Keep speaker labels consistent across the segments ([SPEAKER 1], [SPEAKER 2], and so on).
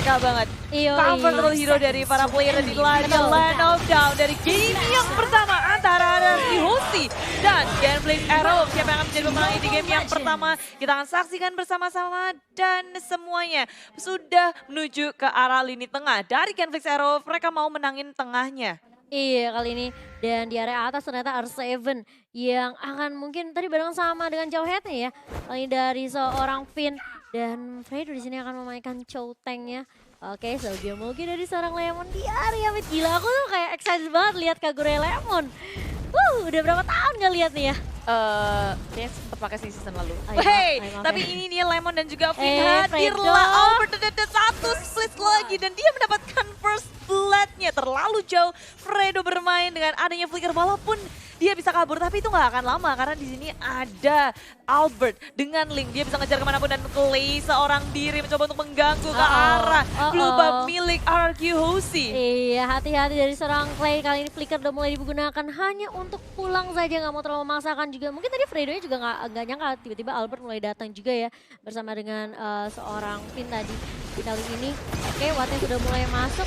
[SPEAKER 1] mereka banget. Comfortable hero dari para player di Land of Down dari game yang pertama antara Anarchy Hoshi dan Genflix Arrow. Siapa yang akan menjadi pemenang di game yang pertama? Kita akan saksikan bersama-sama dan semuanya sudah menuju ke arah lini tengah. Dari Genflix Arrow mereka mau menangin tengahnya.
[SPEAKER 2] Iya kali ini dan di area atas ternyata R7 yang akan mungkin tadi bareng sama dengan Jauheadnya ya. Kali ini dari seorang Finn dan Fredo di sini akan memainkan Chow Tank-nya. Oke, Selgia Mulgi dari seorang Lemon di area mid. Gila, aku tuh kayak excited banget lihat Kagure Lemon. Udah berapa tahun gak lihat nih ya?
[SPEAKER 1] Kayaknya sempat pakai season lalu.
[SPEAKER 2] Maaf,
[SPEAKER 1] Tapi ini nih Lemon dan juga Finn
[SPEAKER 2] Fredo.
[SPEAKER 1] hadirlah. Albert ada satu split lagi dan dia mendapatkan first blood-nya. Terlalu jauh Fredo bermain dengan adanya flicker walaupun dia bisa kabur tapi itu nggak akan lama karena di sini ada Albert dengan Link. Dia bisa ngejar kemanapun dan Clay seorang diri mencoba untuk mengganggu ke arah blue buff milik RQ Hoshi.
[SPEAKER 2] Iya, hati-hati dari seorang Clay. Kali ini flicker udah mulai digunakan hanya untuk pulang saja, nggak mau terlalu memaksakan juga. Mungkin tadi Fredo-nya juga nggak nyangka tiba-tiba Albert mulai datang juga ya bersama dengan seorang Finn tadi di kali ini. Oke, Wattnya sudah mulai masuk.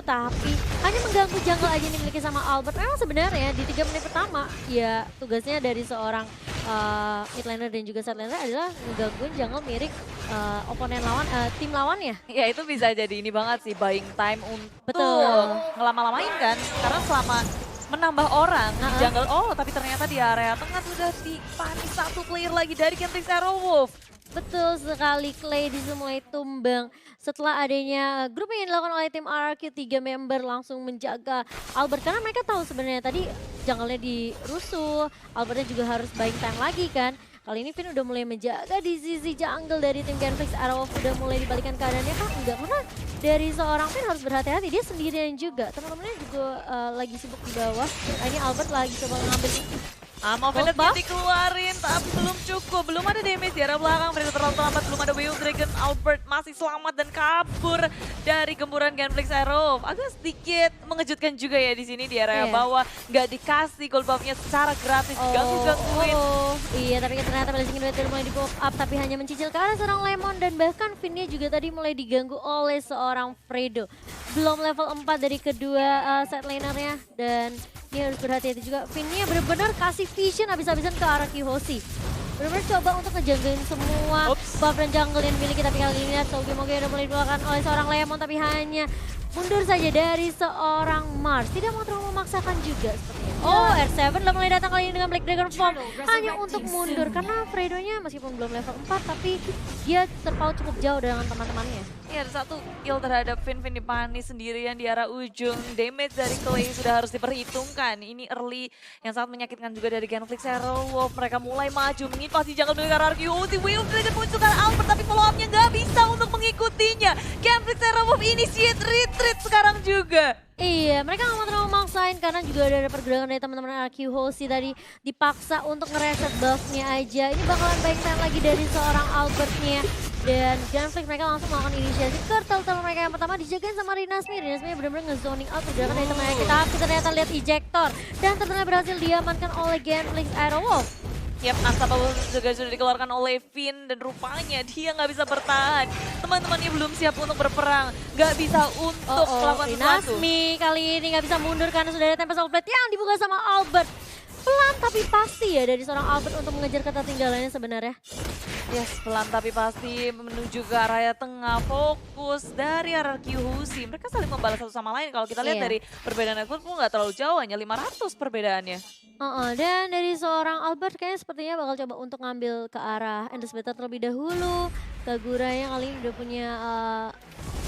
[SPEAKER 2] Tapi hanya mengganggu jungle aja yang dimiliki sama Albert. Memang sebenarnya di 3 menit pertama ya tugasnya dari seorang mid laner dan juga side laner adalah menggangguin jungle milik oponen lawan, tim lawannya.
[SPEAKER 1] Ya itu bisa jadi ini banget sih buying time untuk
[SPEAKER 2] Betul.
[SPEAKER 1] ngelama-lamain kan. Karena selama menambah orang di jungle, tapi ternyata di area tengah sudah dipanis satu player lagi dari Genflix Arrowwolf.
[SPEAKER 2] Betul sekali, Clay di sini mulai tumbang setelah adanya grup yang dilakukan oleh tim RRQ 3 member langsung menjaga Albert karena mereka tahu sebenarnya tadi jungle-nya dirusuh, Albertnya juga harus buying time lagi kan. Kali ini Finn udah mulai menjaga di sisi jungle dari tim Genflix Arrow udah mulai dibalikan keadaannya kan enggak, karena dari seorang Finn harus berhati-hati, dia sendirian juga, teman-temannya juga lagi sibuk di bawah. Ini Albert lagi coba ngambil
[SPEAKER 1] Mau Venet dikeluarin tapi belum cukup, belum ada damage di arah belakang, Fredo terlalu terlambat, belum ada Wave Dragon, Albert masih selamat dan kabur dari gemburan Genflix Arrow. Agak sedikit mengejutkan juga ya di sini di area bawah, nggak dikasih gold buff-nya secara gratis, gangguin.
[SPEAKER 2] Iya, tapi ternyata Blazing Invader mulai di pop up tapi hanya mencicil ke arah seorang Lemon dan bahkan Finn-nya juga tadi mulai diganggu oleh seorang Fredo. Belum level 4 dari kedua side laner-nya dan ini harus berhati-hati juga. Finn-nya benar-benar kasih vision habis-habisan ke arah Hoshi. Benar-benar coba untuk ngejagain semua buff dan jungle yang dimiliki, tapi kali ini lihat Sogi-Mogi udah mulai dibawakan oleh seorang Lemon tapi hanya mundur saja dari seorang Mars. Tidak mau terlalu memaksakan juga sepertinya. R7 udah mulai datang kali ini dengan Black Dragon Form hanya untuk mundur karena Fredo-nya meskipun belum level 4 tapi dia terpaut cukup jauh dengan teman-temannya.
[SPEAKER 1] Iya, ada satu kill terhadap Finn dipanis sendirian di arah ujung. Damage dari Clay sudah harus diperhitungkan. Ini early yang sangat menyakitkan juga dari Genflix Arrowwolf. Mereka mulai maju, pasti jangan mendengar RQ. Wave Dragon muncul ke Albert tapi follow up-nya nggak bisa untuk mengikutinya. Genflix Arrowwolf initiate retreat sekarang juga.
[SPEAKER 2] Iya, mereka nggak mau terlalu maksain karena juga ada pergerakan dari teman-teman RQ Hoshi tadi dipaksa untuk ngereset buff-nya aja. Ini bakalan baik time lagi dari seorang Albert-nya. Dan Genflix mereka langsung melakukan inisiasi ke turtle mereka yang pertama dijagain sama Rinasmi. Rinasmi benar-benar nge-zoning out pergerakan dari temannya tapi ternyata lihat ejector. Dan ternyata berhasil diamankan oleh Genflix Arrowwolf.
[SPEAKER 1] Yap, Unstoppable juga sudah dikeluarkan oleh Finn dan rupanya dia nggak bisa bertahan. Teman-temannya belum siap untuk berperang, nggak bisa untuk melakukan sesuatu.
[SPEAKER 2] Rinasmi kali ini nggak bisa mundur karena sudah ada Tempest of Blade yang dibuka sama Albert. Pelan tapi pasti ya dari seorang Albert untuk mengejar ketertinggalannya sebenarnya.
[SPEAKER 1] Yes, pelan tapi pasti menuju ke area tengah, fokus dari RRQ Hoshi. Mereka saling membalas satu sama lain. Kalau kita lihat dari perbedaan network pun nggak terlalu jauh, hanya 500 perbedaannya.
[SPEAKER 2] Dan dari seorang Albert kayaknya sepertinya bakal coba untuk ngambil ke arah Endless Battle terlebih dahulu. Kagura yang kali ini udah punya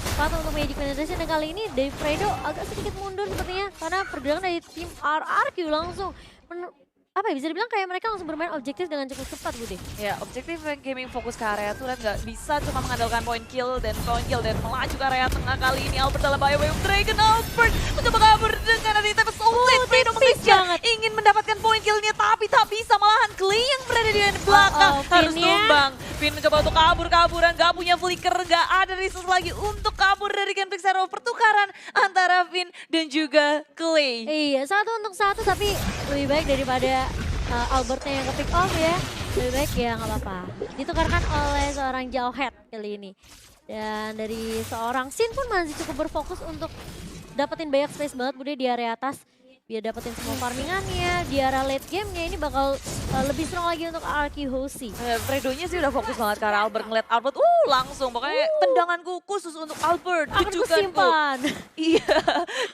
[SPEAKER 2] sepatu untuk Magic Penetration dan kali ini dari Fredo agak sedikit mundur sepertinya karena pergerakan dari tim RRQ langsung bisa dibilang kayak mereka langsung bermain objektif dengan cukup cepat, Bude.
[SPEAKER 1] Ya, objektif gaming fokus ke area turret nggak bisa cuma mengandalkan point kill dan melaju ke area tengah. Kali ini Albert dalam bahaya. Wave Dragon, Albert mencoba kabur dengan ada Tempest of Blade. Fredo mengejar, ingin mendapatkan point killnya tapi tak bisa, malahan Clay yang berada di belakang harus tumbang. Finn mencoba untuk kabur-kaburan, nggak punya flicker, nggak ada resource lagi untuk kabur dari Genflix Arrow. Pertukaran antara Finn dan juga Clay.
[SPEAKER 2] Iya, 1-1 tapi lebih baik daripada Albertnya yang ke pick off ya. Lebih baik ya nggak apa-apa. Ditukarkan oleh seorang Jauhead kali ini. Dan dari seorang Sin pun masih cukup berfokus untuk dapetin banyak space banget Bude di area atas. Biar dapetin semua farmingannya, di area late gamenya ini bakal lebih strong lagi untuk RQ Hoshi.
[SPEAKER 1] Fredonya sih udah fokus banget ke arah Albert, ngeliat Albert, langsung. Pokoknya tendanganku khusus untuk Albert,
[SPEAKER 2] Akan
[SPEAKER 1] tujukanku.
[SPEAKER 2] kusimpan.
[SPEAKER 1] Iya,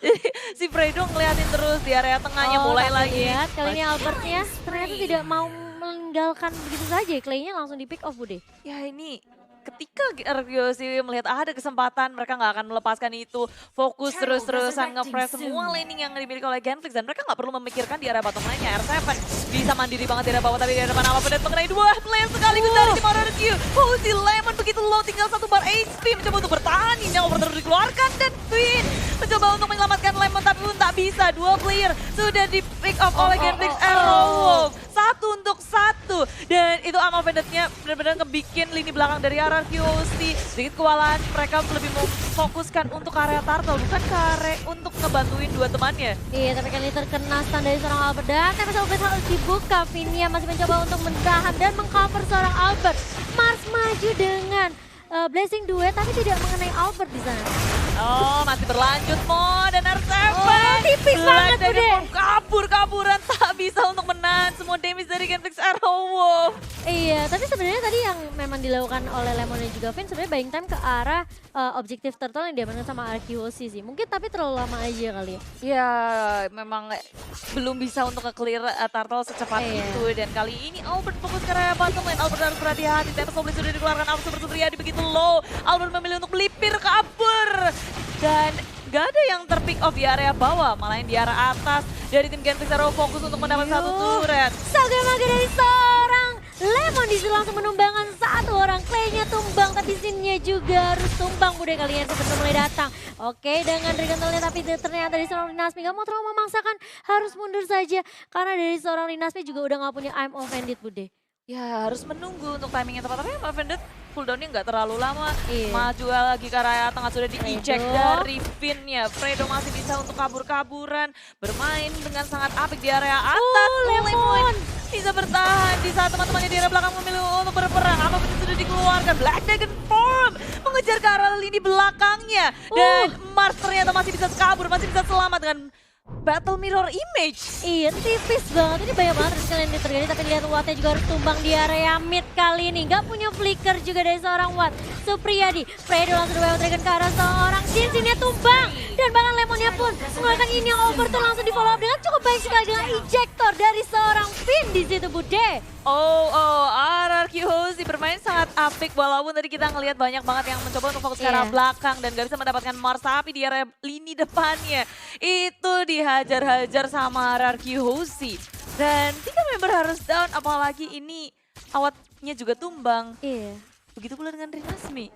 [SPEAKER 1] jadi si Fredo ngeliatin terus di area tengahnya mulai
[SPEAKER 2] tapi
[SPEAKER 1] lagi.
[SPEAKER 2] lihat kali ini Albertnya ternyata tidak mau meninggalkan begitu saja. Clay-nya langsung di pick off Bude.
[SPEAKER 1] Ya ini ketika Argiosi melihat ada kesempatan, mereka nggak akan melepaskan itu. Fokus terus-terusan nge-press semua laning yang dimiliki oleh Genflix. Dan mereka nggak perlu memikirkan di area bottom lane-nya. R7 bisa mandiri banget di area bawah, tapi di depan apa Pedet mengenai dua player sekaligus dari tim Argio. Hoshi Lemon begitu low, tinggal 1 bar HP. Mencoba untuk bertahan, ini over terus dikeluarkan. Dan Queen mencoba untuk menyelamatkan Lemon, tapi pun tak bisa. 2 player sudah di pick off oleh Genflix Arrow. 1 untuk 1. Dan itu Amal Banditnya benar-benar ngebikin lini belakang dari RRQC. Sedikit kewalahan, mereka lebih memfokuskan untuk area Turtle, bukan ke area untuk ngebantuin dua temannya.
[SPEAKER 2] Iya, tapi kali ini terkena stun dari seorang Albert. Dan TPS Albert harus dibuka. Vinia masih mencoba untuk menahan dan mengcover seorang Albert. Mars maju dengan Blessing duet, tapi tidak mengenai Albert di sana.
[SPEAKER 1] Oh, masih berlanjut Mo dan R7.
[SPEAKER 2] Tipis banget Bude.
[SPEAKER 1] Kabur-kaburan tak bisa untuk menahan semua damage dari Genflix Arrow.
[SPEAKER 2] Iya, tapi sebenarnya tadi yang memang dilakukan oleh Lemon dan juga Vin sebenarnya buying time ke arah objektif turtle yang diamankan sama RQC sih. Mungkin tapi terlalu lama aja kali ya.
[SPEAKER 1] Ya, memang belum bisa untuk nge-clear turtle secepat itu. Dan kali ini Albert fokus ke area bottom lane. Albert harus berhati-hati. Tempest Obelisk sudah dikeluarkan. Albert super Supriyadi begitu low. Albert memilih untuk melipir kabur. Dan gak ada yang terpick off di area bawah, malah yang di area atas dari tim Genflix Arrow fokus untuk mendapat satu turret.
[SPEAKER 2] Saga-maga dari seorang Lemon disitu langsung menumbangkan satu orang. Clay-nya tumbang, tapi Sin-nya juga harus tumbang Bude kali ini sebelum mulai datang. Oke, dengan Regentalnya tapi ternyata dari seorang Linasmi gak mau terlalu memaksakan, harus mundur saja. Karena dari seorang Linasmi juga udah gak punya I'm offended Bude.
[SPEAKER 1] Ya harus menunggu untuk timing yang tepat, tapi I'm offended cooldownnya nggak terlalu lama.
[SPEAKER 2] Iya.
[SPEAKER 1] Maju lagi ke area tengah sudah di-eject dari Finn-nya. Fredo masih bisa untuk kabur-kaburan, bermain dengan sangat apik di area atas.
[SPEAKER 2] Lemon
[SPEAKER 1] bisa bertahan di saat teman-temannya di area belakang memilih untuk berperang. Apa betul sudah dikeluarkan? Black Dragon Form mengejar ke arah lini belakangnya. Dan Mars ternyata masih bisa kabur, masih bisa selamat dengan Battle Mirror Image.
[SPEAKER 2] Iya, tipis banget. Ini banyak banget sekalian yang terjadi, tapi lihat Wattnya juga harus tumbang di area mid kali ini. Gak punya flicker juga dari seorang Watt. Supriyadi, Fredo langsung Wild Dragon ke arah seorang Sin-nya tumbang. Dan bahkan Lemonnya pun mengeluarkan ini yang over tuh langsung di follow up dengan cukup baik sekali dengan ejector dari seorang Finn di situ Bude.
[SPEAKER 1] RRQ Hoshi bermain sangat apik walaupun tadi kita ngelihat banyak banget yang mencoba untuk fokus ke arah belakang dan gak bisa mendapatkan Mars, tapi di area lini depannya itu dihajar-hajar sama RRQ Hoshi. Dan 3 member harus down, apalagi ini awatnya juga tumbang.
[SPEAKER 2] Iya.
[SPEAKER 1] Begitu pula dengan Rinasmi.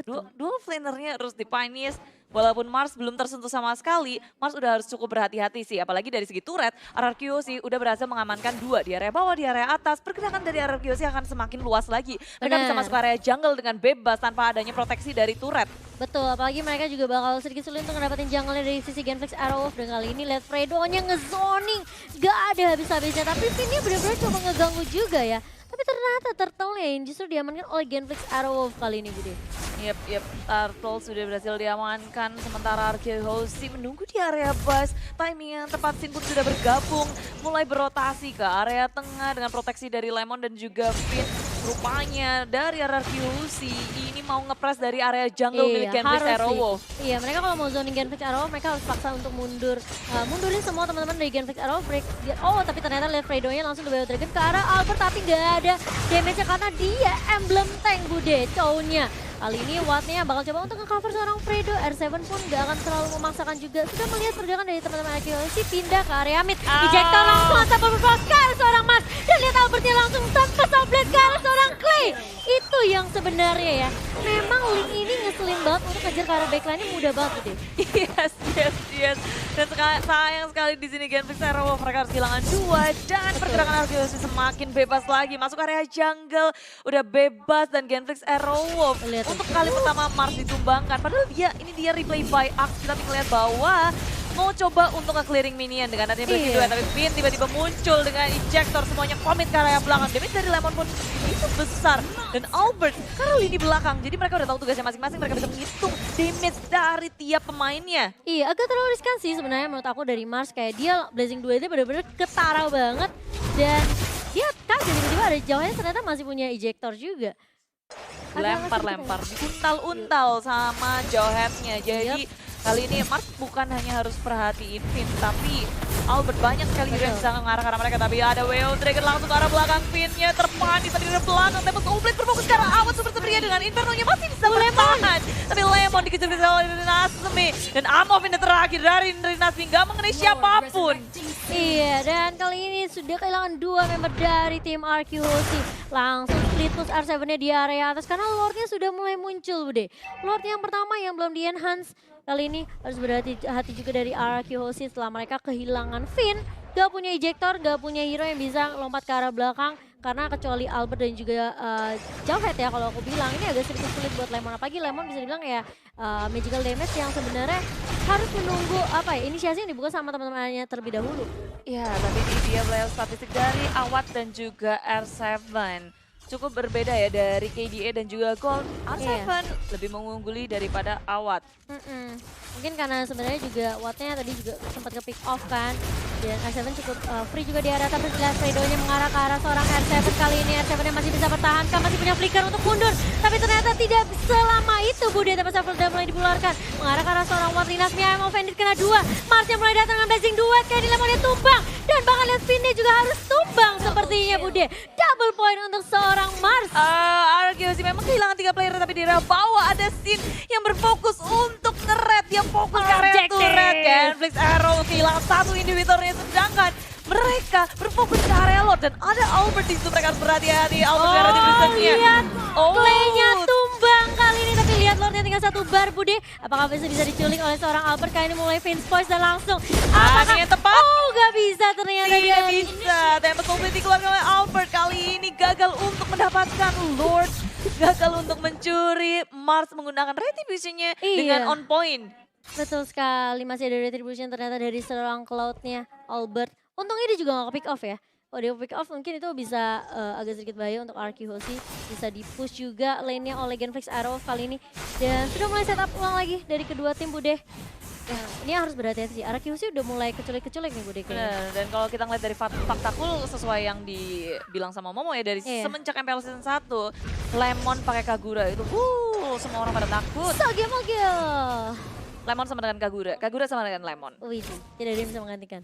[SPEAKER 1] Dua flanernya harus dipanies. Walaupun Mars belum tersentuh sama sekali, Mars udah harus cukup berhati-hati sih. Apalagi dari segi turret, RRQ sih udah berhasil mengamankan 2 di area bawah, di area atas. Pergerakan dari RRQ sih akan semakin luas lagi. Mereka bisa masuk ke area jungle dengan bebas tanpa adanya proteksi dari turret.
[SPEAKER 2] Betul, apalagi mereka juga bakal sedikit sulit untuk ngedapetin jungle-nya dari sisi Genflix Arrow. Dan kali ini lihat Fredo-nya ngezoning, gak ada habis-habisnya. Tapi Finn-nya benar-benar coba ngeganggu juga ya. Tapi ternyata Turtle-nya yang justru diamankan oleh Genflix Arrow kali ini Bude.
[SPEAKER 1] Yep, Turtle sudah berhasil diamankan, sementara RRQ Hoshi menunggu di area bus. Timing yang tepat, Sin pun sudah bergabung, mulai berotasi ke area tengah dengan proteksi dari Lemon dan juga Finn. Rupanya dari RRQ Hoshi ini mau ngepres dari area jungle milik Genflix Arrow.
[SPEAKER 2] Iya, mereka kalau mau zoning Genflix Arrow, mereka harus paksa untuk mundurin semua teman-teman dari Genflix Arrow. Tapi ternyata lihat Fredo-nya langsung Wild Dragon ke arah Albert, tapi gak ada damage-nya karena dia emblem tank Bude, Chow-nya. Kali ini Wattnya bakal coba untuk nge-cover seorang Fredo. R7 pun gak akan terlalu memaksakan juga. Sudah melihat pergerakan dari teman-teman RRQ pindah ke area mid. Ejector langsung tanpa berfokus ke arah seorang Mars. Dan lihat Albertnya langsung tanpa sublet ke arah seorang Clay. Itu yang sebenarnya ya. Memang Link ini ngeselin banget untuk ngejar ke arah backline-nya mudah banget gitu.
[SPEAKER 1] Yes. Dan sayang sekali di sini Genflix Arrow mereka harus kehilangan 2 dan pergerakan RRQ semakin bebas lagi. Masuk area jungle udah bebas dan Genflix Arrow untuk kali pertama Mars ditumbangkan. Padahal dia replay by Axe, tapi melihat bahwa mau coba untuk nge-clearing minion dengan adanya bagi dua, tapi Finn tiba-tiba muncul dengan ejector, semuanya komit ke area belakang. Damage dari Lemon pun itu besar, dan Albert karena lini belakang, jadi mereka udah tahu tugasnya masing-masing, mereka bisa menghitung damage dari tiap pemainnya.
[SPEAKER 2] Iya, agak terlalu riskan sih sebenarnya menurut aku dari Mars. Kayak dia Blazing 2 itu bener-bener ketara banget. Dan dia kaget tiba-tiba ada jauhnya ternyata masih punya ejector juga.
[SPEAKER 1] Lempar-lempar, diuntal-untal sama jawheadnya. Jadi kali ini Mars bukan hanya harus perhatiin Finn, tapi Albert banyak sekali juga yang bisa mengarah ke arah mereka. Tapi ada WO Dragon langsung ke arah belakang, Finn-nya terpanis tadi dari belakang. Tempest Oblate berfokus ke arah awal Super Seria dengan Inferno-nya masih bisa bertahan. Tapi Lemon dikejar-kejar oleh Nasmi. Dan Amov ini terakhir dari Nasmi, nggak mengenai siapapun.
[SPEAKER 2] Iya, dan kali ini sudah kehilangan 2 member dari tim RQHC. Langsung split push R7-nya di area atas karena Lord-nya sudah mulai muncul, Bude. Lord yang pertama yang belum di-enhance. Kali ini harus berhati-hati juga dari RQHC setelah mereka kehilangan Finn. Gak punya ejector, gak punya hero yang bisa lompat ke arah belakang. Karena kecuali Albert dan juga Jawhead ya kalau aku bilang. Ini agak sedikit sulit buat Lemon. Apalagi Lemon bisa dibilang ya magical damage yang sebenarnya harus menunggu inisiasi yang dibuka sama teman-temannya terlebih dahulu.
[SPEAKER 1] Ya, tapi ini dia player statistik dari Awat dan juga R7. Cukup berbeda ya dari KDA dan juga Gold. R7 lebih mengungguli daripada Awat.
[SPEAKER 2] Mungkin karena sebenarnya juga Wattnya tadi juga sempat ke pick off kan. Dan R7 cukup free juga di area tapi jelas Fredo-nya mengarah ke arah seorang R7 kali ini. R7-nya masih bisa bertahankan, masih punya flicker untuk mundur. Tapi ternyata tidak selama itu Bude, tapi Shuffle udah mulai dikeluarkan. Mengarah ke arah seorang Watt, Linas Mia yang offended kena 2. Mars yang mulai datang dengan Blazing Duet, kayak di Lemonnya tumbang. Dan bahkan lihat Finn-nya juga harus tumbang sepertinya Bude. Double point untuk seorang Mars.
[SPEAKER 1] RQHC memang kehilangan 3 player tapi di area bawah ada Sin yang berfokus untuk nge-red. Dia fokus ke area turret kan. Flix Arrow kehilangan 1 individualnya sedangkan mereka berfokus ke area Lord dan ada Albert di situ, mereka harus berhati-hati. Albert berada di distance-nya.
[SPEAKER 2] Lihat Clay-nya tumbang kali ini tapi lihat Lord-nya tinggal 1 bar Bude. Apakah bisa diculik oleh seorang Albert kali ini mulai Vince Voice dan langsung.
[SPEAKER 1] Apakah yang tepat?
[SPEAKER 2] Oh gak bisa ternyata.
[SPEAKER 1] Tidak bisa. Tempest Oblate dikeluarkan oleh Albert kali ini gagal untuk mendapatkan Lord. Gagal untuk mencuri. Mars menggunakan retribution-nya dengan on point.
[SPEAKER 2] Betul sekali, masih ada retribution ternyata dari seorang Cloud-nya Albert. Untungnya dia juga gak ke pick off ya. Kalau dia pick off mungkin itu bisa agak sedikit bahaya untuk RQHC. Bisa di-push juga lane-nya oleh Genflix Arrow kali ini. Dan sudah mulai setup ulang lagi dari kedua tim Bude. Ya, ini harus berhati-hati sih. RQHC udah mulai keculik-keculik nih Bude kayaknya.
[SPEAKER 1] Dan kalau kita ngeliat dari faktakul sesuai yang dibilang sama Momo ya dari semenjak MPL Season 1, Lemon pakai Kagura itu semua orang pada takut.
[SPEAKER 2] Mogil.
[SPEAKER 1] Lemon sama dengan Kagura, Kagura sama dengan Lemon.
[SPEAKER 2] Wih, tidak ada yang bisa menggantikan.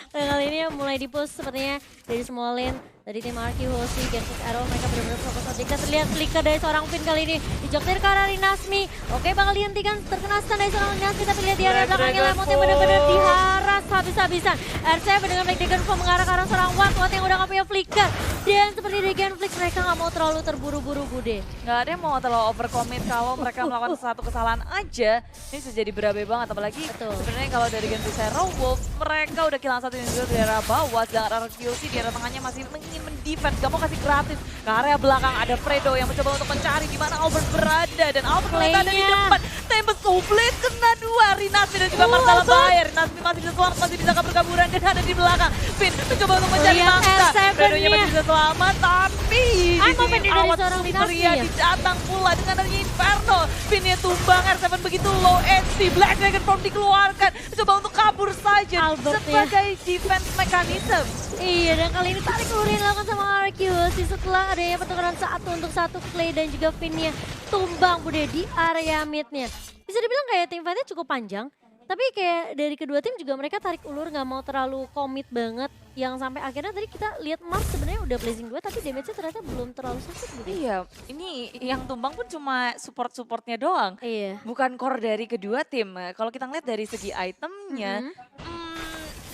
[SPEAKER 2] Dan kali ini mulai di-push sepertinya dari semua lane. Dari tim RQHC, Genflix Arrow, mereka benar-benar fokus objeknya. Terlihat flicker dari seorang Finn kali ini. Dijoktir ke arah Rinasmi. Oke, bakal dihentikan terkena stun dari seorang Rinasmi. Tapi lihat di area belakangnya Lemon yang benar-benar diharas habis-habisan. R7 dengan Black Dragon Form mengarah ke arah seorang Watt. Watt yang udah gak punya flicker. Dan seperti di Genflix, mereka gak mau terlalu terburu-buru Bude.
[SPEAKER 1] Gak ada yang mau terlalu overcommit kalau mereka melakukan satu kesalahan aja. Ini bisa jadi berabe banget. Apalagi sebenarnya kalau dari Genflix Hero Wolf, mereka udah kehilangan satu individu di area bawah. Sedangkan RQHC di area tengahnya masih ingin mendefense, gak mau kasih gratis. Ke area belakang ada Fredo yang mencoba untuk mencari di mana Albert berada. Dan Albert ternyata ada di depan. Tempest Oblate kena 2. Rinasmi dan juga Marcella bahaya. Rinasmi masih bisa selamat, masih bisa kabur-kaburan dan ada di belakang. Finn mencoba untuk mencari mangsa. Fredonya masih bisa selamat, tapi di sini Awat Supria didatang pula dengan adanya Inferno. Finn-nya tumbang, R7 begitu low HP. Black Dragon Form dikeluarkan. Mencoba untuk kabur saja sebagai defense mechanism.
[SPEAKER 2] Iya, dan kali ini tarik ulur yang dilakukan sama RQHC setelah adanya pertukaran 1-1 Clay dan juga Finn-nya tumbang Bude di area mid-nya. Bisa dibilang kayak tim fight-nya cukup panjang, tapi kayak dari kedua tim juga mereka tarik ulur gak mau terlalu komit banget. Yang sampai akhirnya tadi kita lihat Mars sebenarnya udah Blazing 2 tapi damage-nya ternyata belum terlalu sakit Bude.
[SPEAKER 1] Iya, ini yang tumbang pun cuma support-supportnya doang.
[SPEAKER 2] Iya.
[SPEAKER 1] Bukan core dari kedua tim. Kalau kita ngeliat dari segi itemnya,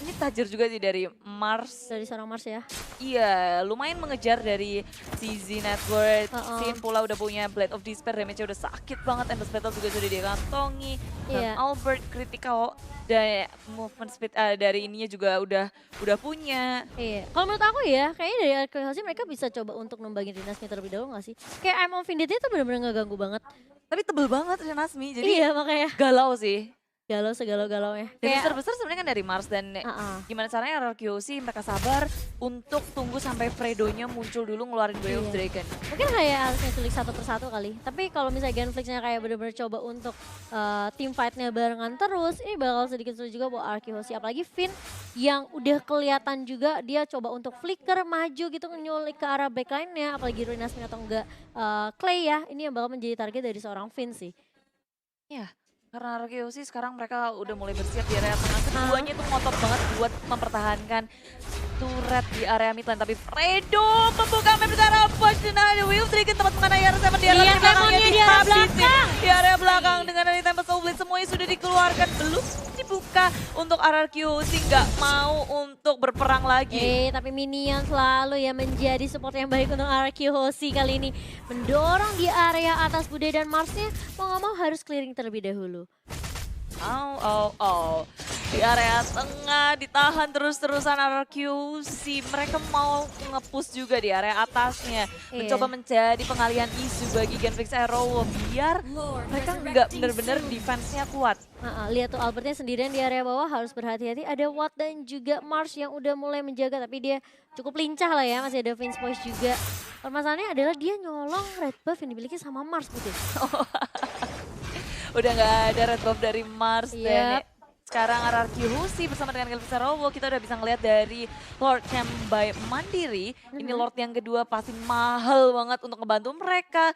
[SPEAKER 1] ini tajir juga sih dari Mars.
[SPEAKER 2] Dari seorang Mars ya.
[SPEAKER 1] Iya, lumayan mengejar dari CZ Network. Sin pula udah punya Blade of Despair, damage-nya udah sakit banget. Endless Battle juga sudah dikantongi. Dan Albert critical dari movement speed dari ininya juga udah punya.
[SPEAKER 2] Iya, kalau menurut aku ya, kayaknya dari RQHC mereka bisa coba untuk numbangin Rinasmi terlebih dahulu gak sih? Kayak I'm on Vindit itu bener-bener gak ganggu banget.
[SPEAKER 1] Tapi tebel banget Rinasmi, jadi
[SPEAKER 2] iya makanya
[SPEAKER 1] galau sih.
[SPEAKER 2] galau segalau-galaunya.
[SPEAKER 1] Dan yang
[SPEAKER 2] Kayak
[SPEAKER 1] terbesar sebenarnya kan dari Mars dan
[SPEAKER 2] heeh.
[SPEAKER 1] gimana caranya RRQC mereka sabar untuk tunggu sampai Fredo-nya muncul dulu ngeluarin Way of
[SPEAKER 2] Iya.
[SPEAKER 1] Dragon.
[SPEAKER 2] Mungkin kayak harusnya culik satu persatu kali. Tapi kalau misalnya Genflix-nya kayak bener-bener coba untuk team fight-nya barengan terus, ini bakal sedikit sulit juga buat Arkihosi. Apalagi Finn yang udah kelihatan juga dia coba untuk flicker, maju gitu nyulik ke arah backline-nya. Apalagi Ruinasmin atau enggak Clay ya, ini yang bakal menjadi target dari seorang Finn sih.
[SPEAKER 1] Iya, karena RRQC sekarang mereka udah mulai bersiap di area tengah. Keduanya itu ngotot banget buat mempertahankan turret di area mid lane. Tapi Fredo membuka map ke arah push dan ada Way of Dragon tempat mengenai R7 di area
[SPEAKER 2] Lihat
[SPEAKER 1] belakangnya
[SPEAKER 2] Lemonnya di area
[SPEAKER 1] dihabisin.
[SPEAKER 2] belakang.
[SPEAKER 1] Di area belakang dengan dari Tempest of Blade semuanya sudah dikeluarkan. Belum dibuka untuk RRQC, nggak mau untuk berperang lagi.
[SPEAKER 2] Tapi Minion selalu ya menjadi support yang baik untuk RQ Hoshi kali ini. Mendorong di area atas Bude dan Marsnya, mau nggak mau harus clearing terlebih dahulu.
[SPEAKER 1] Di area tengah ditahan terus-terusan RRQC. Mereka mau nge-push juga di area atasnya. Mencoba menjadi pengalihan isu bagi Genflix Arrow biar mereka nggak bener-bener defense-nya kuat.
[SPEAKER 2] Lihat tuh Albertnya sendirian di area bawah harus berhati-hati. Ada Watt dan juga Mars yang udah mulai menjaga tapi dia cukup lincah lah ya. Masih ada Vince Voice juga. Permasalahannya adalah dia nyolong red buff yang dimiliki sama Mars gitu.
[SPEAKER 1] Udah nggak ada red buff dari Mars dan
[SPEAKER 2] Yep.
[SPEAKER 1] sekarang RRQ Hoshi bersama dengan Genflix Arrow kita udah bisa ngeliat dari Lord Camp by Mandiri. Ini Lord yang kedua pasti mahal banget untuk ngebantu mereka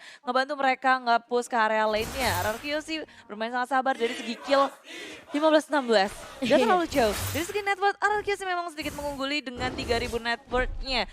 [SPEAKER 1] nge-push ke area lainnya. RRQ Hoshi bermain sangat sabar dari segi kill 15-16. Gak terlalu jauh. Dari segi net worth RRQ Hoshi memang sedikit mengungguli dengan 3.000 net worth-nya.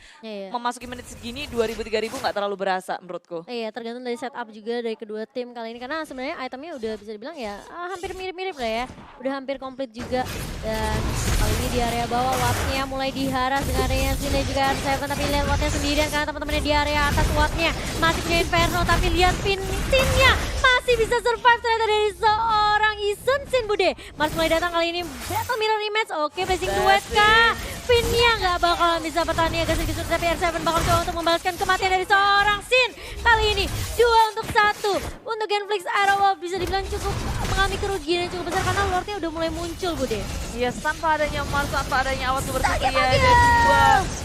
[SPEAKER 1] Memasuki menit segini 2.000-3.000 nggak terlalu berasa menurutku.
[SPEAKER 2] Iya, tergantung dari setup juga dari kedua tim kali ini. Karena sebenarnya itemnya udah bisa dibilang ya hampir mirip-mirip lah ya. Udah hampir komplit juga. Dan kali ini di area bawah Wattnya mulai diharas dengan adanya Sine juga R7. Tapi lihat Wattnya sendirian karena teman-temannya di area atas. Wattnya masih punya Inferno tapi lihat Finn-nya masih bisa survive ternyata dari seorang Isen Sin Bude. Mars mulai datang kali ini battle mirror image. Oke, blessing duet kah? Finn-nya nggak bakalan bisa bertani agak sedikit sulit tapi R7 bakal coba untuk membalaskan kematian dari seorang Sin. Kali ini 2 untuk 1 untuk Genflix Arrow bisa dibilang cukup mengalami kerugian yang cukup besar karena Lordnya udah mulai muncul Bude.
[SPEAKER 1] Yes, tanpa adanya Mars, tanpa adanya awas bersedia dan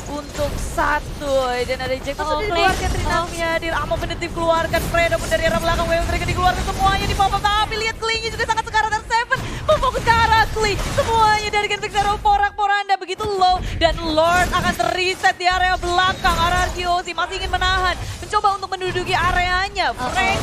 [SPEAKER 1] 2 untuk 1. Dan ada Jack sudah dikeluarkan, Trinamia hadir, Amo Penetif keluarkan, Fredo pun dari arah belakang, Way of Dragon dikeluarkan semuanya di pop-up. Tapi lihat Clay-nya juga sangat sekarat dan Seven memfokus ke arah Clay. Semuanya dari Genflix Arrow porak-poranda begitu low dan Lord akan terreset di area belakang. RRQ Hoshi masih ingin menahan, mencoba untuk menduduki areanya.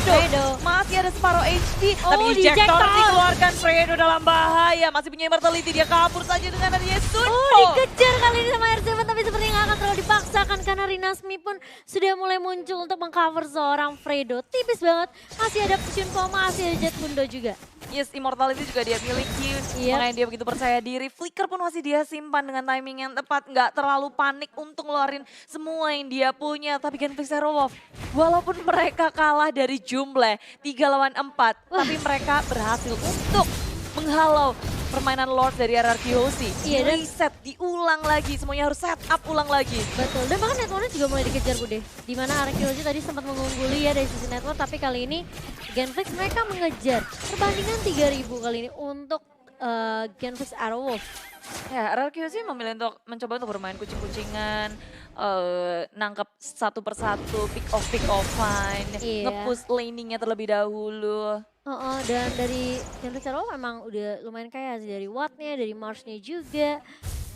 [SPEAKER 1] Fredo masih ada separuh HP, tapi ejector dikeluarkan. Fredo dalam bahaya, masih punya immortality, dia kabur saja dengan adanya Sunpo.
[SPEAKER 2] Dikejar kali ini sama R7 tapi sepertinya nggak akan terlalu dipaksakan karena Rinasmi pun sudah mulai muncul untuk mengcover seorang Fredo. Tipis banget, masih ada Sunpo, masih ada Jet Bundo juga.
[SPEAKER 1] Yes, immortality juga dia miliki, makanya dia begitu percaya diri. Flicker pun masih dia simpan dengan timing yang tepat, nggak terlalu panik untuk ngeluarin semua yang dia punya. Tapi Genflix Arrow, walaupun mereka kalah dari jumlah 3 lawan 4, tapi mereka berhasil untuk menghalau permainan Lord dari RRQ Hoshi. Reset, diulang lagi, semuanya harus set up ulang lagi.
[SPEAKER 2] Betul, dan bahkan networknya juga mulai dikejar Bude. Dimana RRQ Hoshi tadi sempat mengungguli ya dari sisi network, tapi kali ini Genflix mereka mengejar. Perbandingan 3.000 kali ini untuk Genflix Arrow.
[SPEAKER 1] Ya, RRQ Hoshi memilih untuk mencoba untuk bermain kucing-kucingan, nangkep satu persatu, pick off line, nge-push laningnya terlebih dahulu.
[SPEAKER 2] Dan dari Genflix Arrow memang udah lumayan kaya sih dari Wattnya, dari Marsnya juga.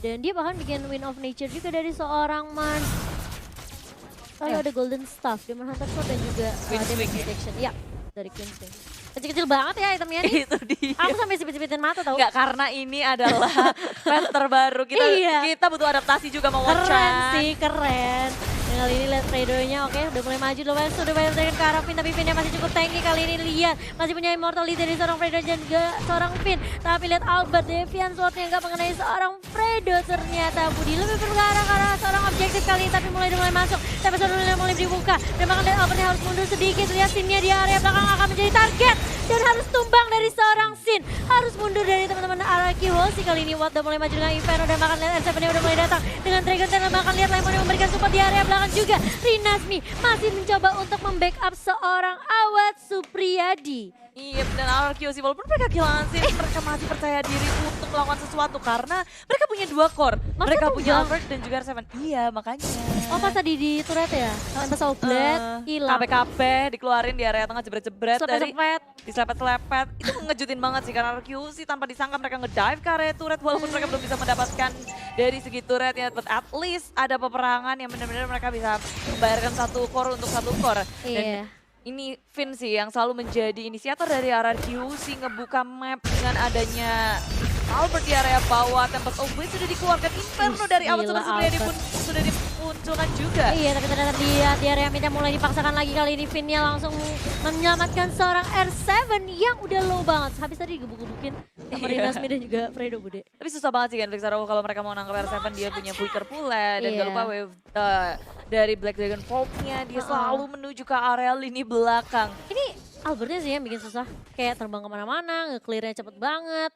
[SPEAKER 2] Dan dia bahkan bikin Win of Nature juga dari seorang Mars. Lalu ada Golden Staff, Demon Hunter Sword dan juga Demon Detection. Ya, dari Queenswing. Kecil-kecil banget ya itemnya nih.
[SPEAKER 1] Itu dia.
[SPEAKER 2] Aku sampai sipit-sipitin mata tau.
[SPEAKER 1] Enggak, karena ini adalah patch terbaru. Kita butuh adaptasi juga mau Watchan.
[SPEAKER 2] Keren sih, keren. Dan kali ini lihat Fredo-nya udah mulai maju dulu. Sudah banyak ke arah Finn, tapi Finn-nya masih cukup tanky kali ini. Lihat, masih punya immortality dari seorang Fredo dan juga seorang Finn. Tapi lihat Albert, Devian Sword-nya nggak mengenai seorang Fredo ternyata. Budi lebih bergarah ke arah seorang objektif kali ini, tapi mulai masuk. Tapi seorang mulai dibuka. Dan bahkan lihat Albertnya harus mundur sedikit. Lihat Sin-nya di area belakang akan menjadi target. Dan harus tumbang dari seorang Sin. Harus mundur dari teman-teman RRQ Hoshi kali ini. Watt udah mulai maju dengan Inferno dan bahkan lihat R7-nya udah mulai datang. Dengan Dragon Tail dan bahkan lihat Lemon yang memberikan support di area belakang juga. Rinasmi masih mencoba untuk membackup seorang Awad Supriyadi.
[SPEAKER 1] Iya, dan RQ sih, walaupun mereka kehilangan sih, mereka masih percaya diri untuk melakukan sesuatu karena mereka punya 2 core. Mereka punya
[SPEAKER 2] tunggal.
[SPEAKER 1] Albert dan juga R7. Iya, makanya.
[SPEAKER 2] Oh pas tadi di turret ya? Pas Blade hilang.
[SPEAKER 1] KP dikeluarin di area tengah jebret-jebret dari
[SPEAKER 2] Sepet-sepet.
[SPEAKER 1] diselepet-selepet. Itu ngejutin banget sih karena RQ sih tanpa disangka mereka ngedive ke area turret walaupun mereka belum bisa mendapatkan dari segi turretnya. But at least ada peperangan yang benar-benar mereka bisa membayarkan 1 core untuk 1 core. Dan
[SPEAKER 2] Iya.
[SPEAKER 1] ini Vin sih yang selalu menjadi inisiator dari RRQ sih ngebuka map dengan adanya Albert di area bawah. Tempest of Wind sudah dikeluarkan, Inferno dari awal
[SPEAKER 2] Gila,
[SPEAKER 1] sebenarnya
[SPEAKER 2] Albert.
[SPEAKER 1] pun sudah dimunculkan juga.
[SPEAKER 2] Iya, tapi ternyata lihat di area midnya mulai dipaksakan lagi. Kali ini Vinnya langsung menyelamatkan seorang R7 yang udah low banget. Habis tadi digebuk-gebukin sama
[SPEAKER 1] Iya.
[SPEAKER 2] Rinasmi dan juga Fredo Bude.
[SPEAKER 1] Tapi susah banget sih kan Vixarow kalau mereka mau nangkep R7 dia punya Flicker pula dan
[SPEAKER 2] Iya.
[SPEAKER 1] gak lupa wave dari Black Dragon Vault-nya dia selalu menuju ke area lini belakang.
[SPEAKER 2] Ini Albertnya sih yang bikin susah. Kayak terbang kemana-mana, nge-clear-nya cepet banget.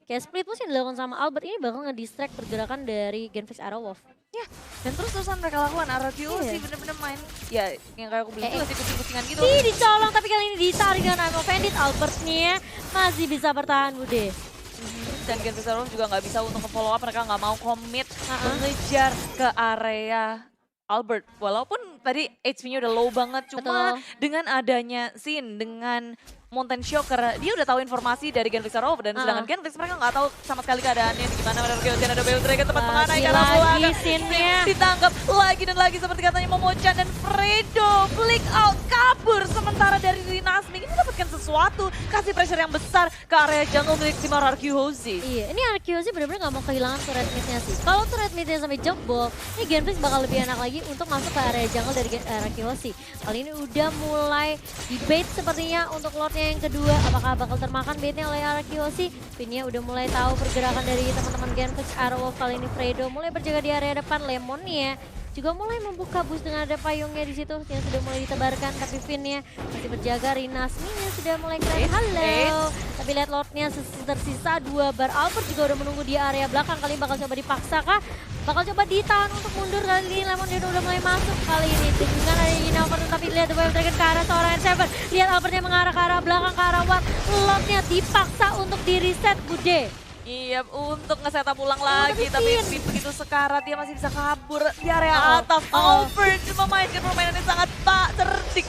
[SPEAKER 2] Kayak split push yang dilakukan sama Albert ini bakal nge-distract pergerakan dari Genfix Arrowwolf.
[SPEAKER 1] Ya, dan terus-terusan mereka lakukan RRQ
[SPEAKER 2] Iya.
[SPEAKER 1] sih bener-bener main. Ya, yang kayak aku bilang juga sih kucing-kucingan gitu.
[SPEAKER 2] Ih, dicolong tapi kali ini ditarik dengan I'm Offended. Albertnya masih bisa bertahan Bude.
[SPEAKER 1] Dan Gen Vixarow juga nggak bisa untuk nge-follow up, mereka nggak mau commit mengejar ke area Albert. Walaupun tadi HP-nya udah low banget, cuma
[SPEAKER 2] Betul.
[SPEAKER 1] dengan adanya Sin, dengan Mountain Shocker, dia udah tahu informasi dari Gen Vixarow dan sedangkan Gen Vix mereka nggak tahu sama sekali keadaannya di gimana. Ada Beo Dragon tempat mengenai karena
[SPEAKER 2] Lagi Sin-nya.
[SPEAKER 1] ditangkap lagi dan lagi seperti katanya Momochan dan Fredo flick out kabur sementara dari Rinasmi ini mendapatkan sesuatu, kasih pressure yang besar ke area jungle milik tim RRQ Hozi.
[SPEAKER 2] Iya, ini RQ sih bener-bener gak mau kehilangan turret mid-nya sih. Kalau turret mid-nya sampai jebol, ini Genfix bakal lebih enak lagi untuk masuk ke area jungle dari RQ sih. Kali ini udah mulai debate sepertinya untuk lordnya yang kedua. Apakah bakal termakan baitnya oleh RQ sih? Vinnya udah mulai tahu pergerakan dari teman-teman Genfix Arrowwolf. Kali ini Fredo mulai berjaga di area depan. Lemonnya juga mulai membuka bus dengan ada payungnya di situ yang sudah mulai ditebarkan, tapi Vinnya masih berjaga. Rinasminya sudah mulai keren. Halo. Tapi lihat Lordnya tersisa 2 bar. Albert juga udah menunggu di area belakang. Kali ini bakal coba dipaksa kah? Bakal coba ditahan untuk mundur. Kali ini Lemon dia udah mulai masuk. Kali ini dengan ada Yinaufer, tapi lihat The Wave Dragon ke arah seorang R7. Lihat Albertnya mengarah ke arah belakang, ke arah Watt. Lordnya dipaksa untuk di reset Bude.
[SPEAKER 1] Iya, untuk nge-setup ulang lagi, tapi begitu sekarat dia masih bisa kabur di area atas. Albert memainkan permainan yang sangat cerdik,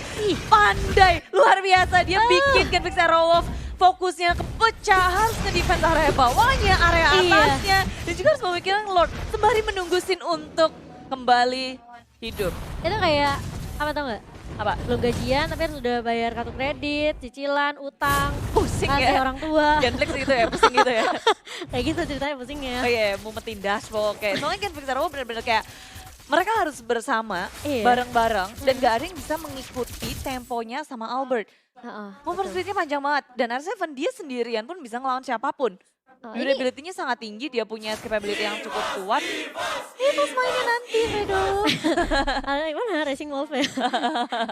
[SPEAKER 1] pandai, luar biasa. Dia bikin Genfix Arrowwolf fokusnya kepecah, harus nge-defense area bawahnya, area atasnya. Dan juga harus memikirkan Lord sembari menunggu Sin untuk kembali hidup.
[SPEAKER 2] Itu kayak, apa tau gak?
[SPEAKER 1] Apa?
[SPEAKER 2] Belum gajian tapi harus udah bayar kartu kredit, cicilan, utang,
[SPEAKER 1] Pusing
[SPEAKER 2] kasih
[SPEAKER 1] ya?
[SPEAKER 2] orang tua.
[SPEAKER 1] Genflix gitu ya, pusing gitu ya.
[SPEAKER 2] Kayak gitu ceritanya pusingnya.
[SPEAKER 1] Oh iya, mumetin dashboard. Kayak soalnya Genflix Arrow bener-bener kayak mereka harus bersama,
[SPEAKER 2] Iya.
[SPEAKER 1] bareng-bareng, dan gak ada yang bisa mengikuti temponya sama Albert. Movement speed-nya panjang banget, dan R7 dia sendirian pun bisa ngelawan siapapun.
[SPEAKER 2] Ini
[SPEAKER 1] Durability-nya sangat tinggi, dia punya escapability yang cukup kuat. Ini pas mainnya nanti, Fredo.
[SPEAKER 2] mana Racing Wolf ya?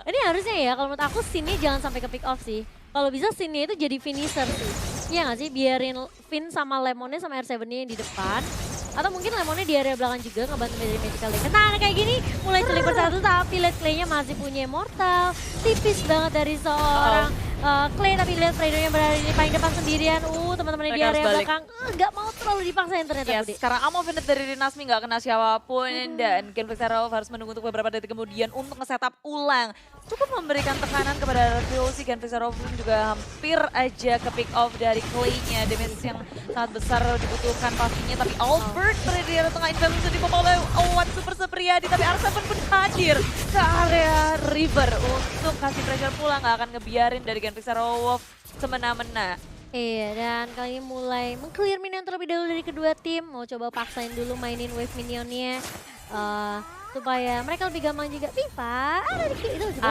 [SPEAKER 2] Ini harusnya ya kalau menurut aku scene-nya jangan sampai ke pick off sih. Kalau bisa scene-nya itu jadi finisher sih. Iya gak sih? Biarin Finn sama Lemonnya sama R7-nya yang di depan. Atau mungkin Lemonnya di area belakang juga ngebantu dari Magical Dragon. Nah kayak gini mulai celik bersatu tapi Let's Play-nya masih punya Immortal. Tipis banget dari seorang Clay, tapi lihat Fredo-nya berada di paling depan sendirian. Teman-temannya di
[SPEAKER 1] Mereka harus
[SPEAKER 2] area
[SPEAKER 1] balik.
[SPEAKER 2] belakang nggak mau terlalu dipaksain ternyata
[SPEAKER 1] Ya,
[SPEAKER 2] Budi.
[SPEAKER 1] sekarang Amo Vendetta dari Rinasmi nggak kena siapapun dan Genflix Arrow harus menunggu untuk beberapa detik kemudian untuk nge-setup ulang. Cukup memberikan tekanan kepada RVOC, Genflix Arrow pun juga hampir aja ke pick off dari Clay-nya. Damage yang sangat besar dibutuhkan pastinya, tapi Albert berada di area tengah. Inferno sudah dipopol oleh Owan Super Supriyadi, tapi R7 pun hadir ke area River untuk kasih pressure pula, nggak akan ngebiarin dari Genflix Arrow semena-mena.
[SPEAKER 2] Iya, dan kali ini mulai meng-clear minion terlebih dahulu dari kedua tim. Mau coba paksain dulu mainin wave minionnya. Supaya mereka lebih gampang juga. Viva, ada di Q. Itu juga.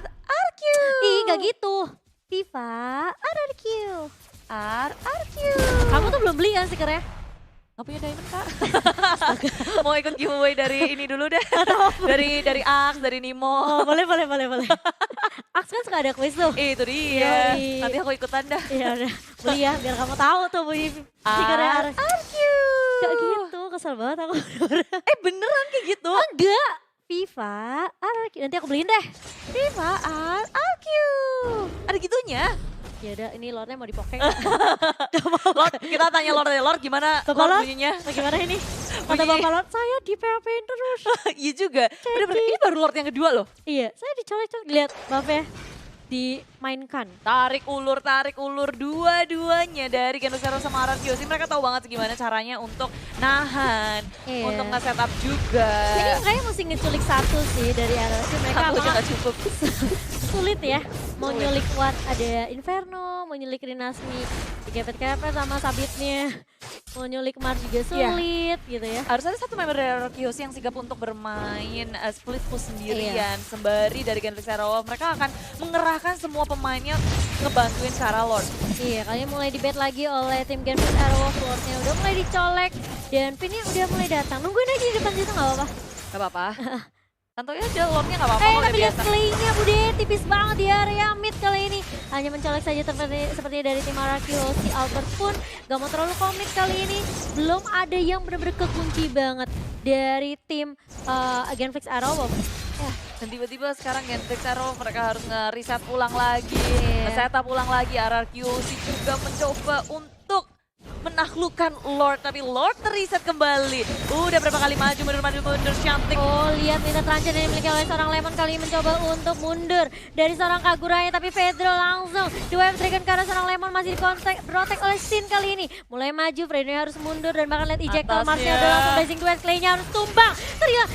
[SPEAKER 1] RRQ.
[SPEAKER 2] Ih, gak gitu. Viva, ada di Q.
[SPEAKER 1] RRQ.
[SPEAKER 2] Kamu tuh belum beli kan stikernya?
[SPEAKER 1] Gak punya diamond, Kak. Mau ikut giveaway dari ini dulu deh. dari Ax, dari Nimo.
[SPEAKER 2] Oh, boleh. Aks kan suka ada kuis tuh.
[SPEAKER 1] Itu dia.
[SPEAKER 2] Yoi.
[SPEAKER 1] Nanti aku ikutan dah.
[SPEAKER 2] Iya udah, beli ya biar kamu tahu tuh beli stikernya.
[SPEAKER 1] RRQ.
[SPEAKER 2] Gak gitu, kesel banget aku.
[SPEAKER 1] Beneran kayak gitu?
[SPEAKER 2] Enggak. Viva, ada nanti aku beliin deh.
[SPEAKER 1] Viva RRQ. Ada gitunya?
[SPEAKER 2] Ya udah, ini Lordnya mau dipokeng.
[SPEAKER 1] Lord, kita tanya Lord gimana
[SPEAKER 2] Bapak
[SPEAKER 1] Lord
[SPEAKER 2] Lord,
[SPEAKER 1] bunyinya?
[SPEAKER 2] bagaimana ini? Kata
[SPEAKER 1] Bunyi.
[SPEAKER 2] Bapak Lord, saya di PHP-in terus.
[SPEAKER 1] Iya juga. Bener-bener, ini baru Lord yang kedua loh.
[SPEAKER 2] Iya, saya dicolek-colek. Lihat, maaf ya, dimainkan.
[SPEAKER 1] Tarik ulur dua-duanya dari Genocero sama Arakiosi. Mereka tahu banget gimana caranya untuk nahan,
[SPEAKER 2] Iya.
[SPEAKER 1] untuk nge-setup juga.
[SPEAKER 2] Ini kayaknya mesti ngeculik satu sih dari RLC. Mereka
[SPEAKER 1] Satu aja
[SPEAKER 2] apakah
[SPEAKER 1] gak cukup.
[SPEAKER 2] sulit ya. Mau
[SPEAKER 1] Sulit.
[SPEAKER 2] nyulik Watt ada Inferno, mau nyulik Rinasmi, dikepet-kepet sama sabitnya. Mau nyulik Mars juga sulit gitu ya.
[SPEAKER 1] Harus ada satu member dari Arakiosi yang sigap untuk bermain split push sendirian. Sembari dari Genocero, mereka akan mengerahkan semua pemainnya ngebantuin ke arah Lord.
[SPEAKER 2] Iya, kalian mulai debate lagi oleh tim Genfis Aerowolf. Lordnya udah mulai dicolek dan Pinnya udah mulai datang. Nungguin aja di depan situ nggak apa-apa.
[SPEAKER 1] Gak apa-apa. Santuy aja, Lordnya gak apa-apa, udah
[SPEAKER 2] Tapi lihat
[SPEAKER 1] biasa.
[SPEAKER 2] Clay-nya Bude, tipis banget di area mid kali ini. Hanya mencolek saja seperti dari tim Arakiosi. Albert pun gak mau terlalu komit kali ini. Belum ada yang benar-benar kekunci banget dari tim Genfix Aerowolf.
[SPEAKER 1] Dan tiba-tiba sekarang Genocero mereka harus nge-reset ulang lagi.
[SPEAKER 2] Iya.
[SPEAKER 1] Nge-setup ulang lagi. Arakiosi juga mencoba untuk menaklukkan Lord, tapi Lord terreset kembali. Udah berapa kali maju mundur cantik.
[SPEAKER 2] Oh, lihat minta terancam yang dimiliki oleh seorang Lemon kali ini mencoba untuk mundur dari seorang Kaguraya, tapi Pedro langsung di wave dragon karena seorang Lemon masih protect oleh Sin kali ini. Mulai maju, Fredo harus mundur dan bahkan lihat ejector
[SPEAKER 1] Atasnya.
[SPEAKER 2] Marsnya udah langsung blazing duet, Clay-nya harus tumbang.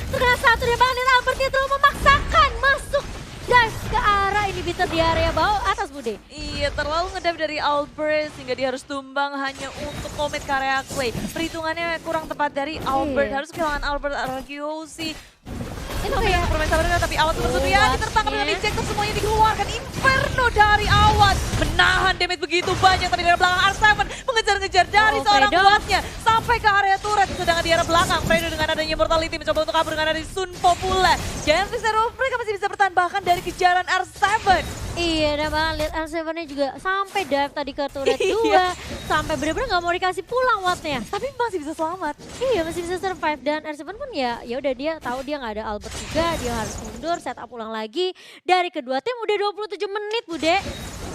[SPEAKER 2] Terkena satu dan bahkan lihat Albertnya terlalu memaksakan masuk dive ke arah inhibitor di area bawah atas Bude.
[SPEAKER 1] Iya, terlalu ngedive dari Albert sehingga dia harus tumbang hanya untuk komit ke area Clay. Perhitungannya kurang tepat dari Albert.
[SPEAKER 2] Iya.
[SPEAKER 1] Harus kehilangan Albert. Arakiosi
[SPEAKER 2] Itu
[SPEAKER 1] tapi
[SPEAKER 2] kayak
[SPEAKER 1] bermain sabar tapi Awad terus ya
[SPEAKER 2] Awad,
[SPEAKER 1] tertangkap dengan
[SPEAKER 2] ya.
[SPEAKER 1] ejector, semuanya dikeluarkan. Inferno dari Awad menahan damage begitu banyak, tapi dari belakang R7 mengejar-ngejar dari seorang
[SPEAKER 2] Fredo.
[SPEAKER 1] Wattnya sampai ke area turret. Sedangkan di arah belakang Fredo dengan adanya Immortality mencoba untuk kabur dengan ada Sun Popula. Genfix mereka masih bisa bertahan bahkan dari kejaran R7.
[SPEAKER 2] Iya, dan bahkan lihat R7-nya juga sampai dive tadi ke turret
[SPEAKER 1] Iya.
[SPEAKER 2] 2. Sampai bener-bener gak mau dikasih pulang Wattnya.
[SPEAKER 1] Tapi masih bisa selamat.
[SPEAKER 2] Iya, masih bisa survive. Dan R7 pun ya udah dia tahu dia nggak ada Albert juga. Dia harus mundur, setup ulang lagi. Dari kedua tim udah 27 menit, Bude.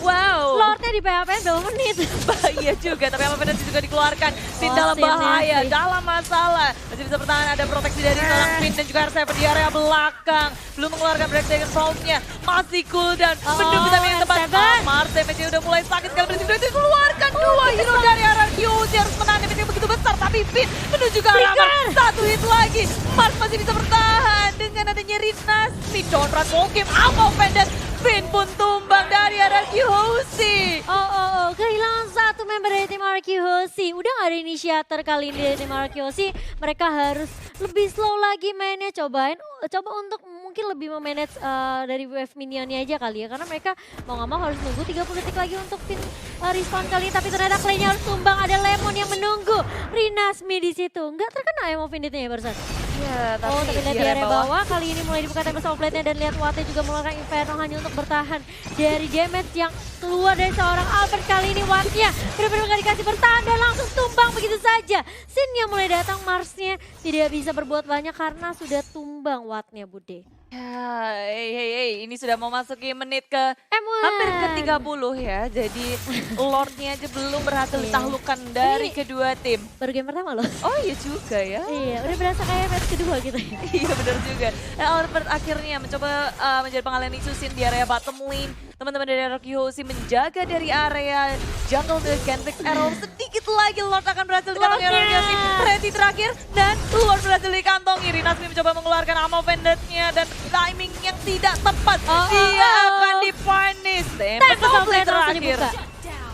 [SPEAKER 1] Wow.
[SPEAKER 2] Lordnya di PHP berapa menit?
[SPEAKER 1] Bahaya juga, tapi apa penalti juga dikeluarkan. Sin
[SPEAKER 2] Oh,
[SPEAKER 1] dalam
[SPEAKER 2] Sin
[SPEAKER 1] bahaya,
[SPEAKER 2] sih.
[SPEAKER 1] dalam masalah. Masih bisa bertahan, ada proteksi dari seorang Queen dan juga R7 di area belakang. Belum mengeluarkan breakdown round-nya, masih cooldown. Menunggu tapi yang tepat.
[SPEAKER 2] R7.
[SPEAKER 1] Amar, damage-nya udah mulai sakit sekali. Berarti itu dikeluarkan. Dua hero dari Arakiosi harus menahan damage yang begitu besar. Tapi Finn menuju ke arah Mars. Satu hit lagi. Mars masih bisa bertahan dengan adanya Rinasmi. Donrat Walkim, Amo Pendant. Finn pun tumbang dari Arakiosi.
[SPEAKER 2] Oh, kehilangan satu member dari tim Arakiosi. Udah gak ada inisiator kali ini dari tim Arakiosi. Mereka harus lebih slow lagi mainnya. Coba untuk mungkin lebih memanage dari wave minionnya aja kali ya. Karena mereka mau gak mau harus nunggu 30 detik lagi untuk Finn respawn kali ini. Tapi ternyata Clay-nya harus tumbang. Ada Lemon yang menunggu. Rinasmi di situ. Nggak terkena Emo Finite-nya ya barusan.
[SPEAKER 1] Ya,
[SPEAKER 2] Tapi lihat di area bawah kali ini mulai dibuka Tempest of Blade-nya dan lihat Wattnya juga mengeluarkan Inferno hanya untuk bertahan dari damage yang keluar dari seorang Albert. Kali ini Wattnya benar-benar gak dikasih bertahan dan langsung tumbang begitu saja. Sin-nya mulai datang, Mars-nya tidak bisa berbuat banyak karena sudah tumbang Wattnya, Bude.
[SPEAKER 1] Ya, hey, ini sudah mau masuki menit ke
[SPEAKER 2] M1.
[SPEAKER 1] hampir ke 30 ya. Jadi Lord-nya aja belum berhasil
[SPEAKER 2] Iya.
[SPEAKER 1] ditaklukkan dari
[SPEAKER 2] Ini-
[SPEAKER 1] kedua tim.
[SPEAKER 2] Baru game pertama loh.
[SPEAKER 1] Oh iya juga ya.
[SPEAKER 2] Iya, udah berasa kayak match kedua gitu ya.
[SPEAKER 1] Iya benar juga. Albert akhirnya mencoba menjadi pengalihan isu Sin di area bottom lane. Teman-teman dari Arakiosi menjaga dari area jungle dari Genfix Arrow. Sedikit lagi Lord akan berhasil dikantongi
[SPEAKER 2] Lord-nya.
[SPEAKER 1] Arakiosi. Ready terakhir dan Lord berhasil dikantongi. Rinasmi mencoba mengeluarkan ammo pendantnya dan timing yang tidak tepat. Dia akan dipunish.
[SPEAKER 2] Tempest of Blade langsung
[SPEAKER 1] terakhir
[SPEAKER 2] dibuka.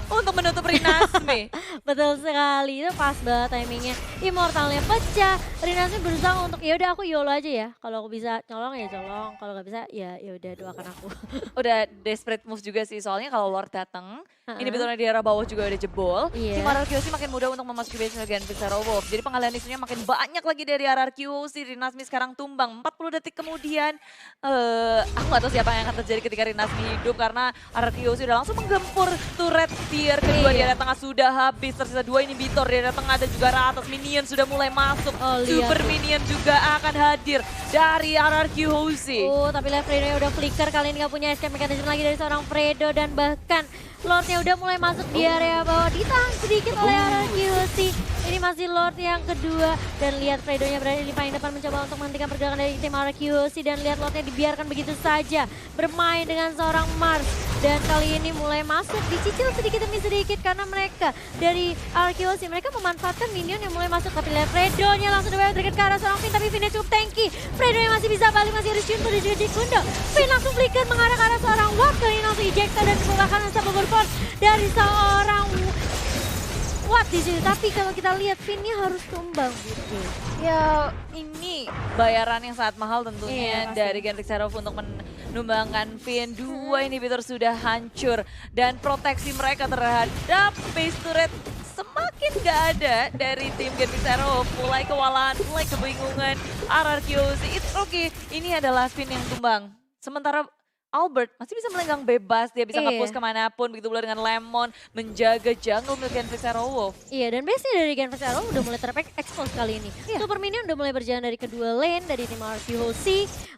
[SPEAKER 1] untuk menutup Rinasmi.
[SPEAKER 2] Betul sekali, itu pas banget timingnya. Immortalnya pecah, Rinasmi berusaha untuk ya udah aku YOLO aja ya. Kalau aku bisa colong ya colong, kalau nggak bisa ya udah doakan aku.
[SPEAKER 1] Udah desperate move juga sih, soalnya kalau Lord datang,
[SPEAKER 2] Ha-ha.
[SPEAKER 1] ini betulnya di arah bawah juga udah jebol.
[SPEAKER 2] Iya.
[SPEAKER 1] Tim Arakiosi makin mudah untuk memasuki base Genfix Wolf. Jadi pengalihan isunya makin banyak lagi dari Arakiosi. Rinasmi sekarang tumbang. 40 detik kemudian, aku gak tahu siapa yang akan terjadi ketika Rinasmi hidup karena Arakiosi udah langsung menggempur turret tier kedua di
[SPEAKER 2] Iya.
[SPEAKER 1] area tengah sudah habis. Tersisa 2 inhibitor di area tengah dan juga atas minion sudah mulai masuk.
[SPEAKER 2] Oh, lihat
[SPEAKER 1] Super
[SPEAKER 2] tuh.
[SPEAKER 1] minion juga akan hadir dari Arakiosi.
[SPEAKER 2] Tapi lihat Fredo udah flicker, kali ini nggak punya escape mechanism lagi dari seorang Fredo dan bahkan Lordnya Lemonnya udah mulai masuk di area bawah, ditahan sedikit oleh RRQC. Ini masih Lord yang kedua dan lihat Fredo-nya berada di paling depan mencoba untuk menghentikan pergerakan dari tim RRQC dan lihat Lordnya dibiarkan begitu saja bermain dengan seorang Mars. Dan kali ini mulai masuk, dicicil sedikit demi sedikit karena mereka dari RRQC mereka memanfaatkan minion yang mulai masuk. Tapi lihat Fredo-nya langsung dibawa dekat ke arah seorang Finn, tapi Finn-nya cukup tanky. Fredo-nya masih bisa balik, masih ada Shunto dan juga Jekundo. Finn langsung flicker mengarah ke arah seorang Watt, kali ini langsung ejecta dan menggunakan unstoppable force dari seorang Watt di sini. Tapi kalau kita lihat Finn-nya harus tumbang gitu.
[SPEAKER 1] Ya ini bayaran yang sangat mahal tentunya
[SPEAKER 2] Iya, pasti.
[SPEAKER 1] dari Genflix Herald untuk menumbangkan Finn. Dua inhibitor sudah hancur dan proteksi mereka terhadap base turret semakin gak ada dari tim Genflix Herald. Mulai kewalahan, mulai kebingungan RRQC. It's okay, ini adalah Finn yang tumbang. Sementara Albert masih bisa melenggang bebas, dia bisa
[SPEAKER 2] Iya.
[SPEAKER 1] nge-push kemanapun, begitu pula dengan Lemon menjaga jungle milik Genflix Herald.
[SPEAKER 2] Iya, dan base-nya dari Genflix Herald udah mulai ter-expose kali ini.
[SPEAKER 1] Iya.
[SPEAKER 2] Super Minion udah mulai berjalan dari kedua lane, dari tim RRQC.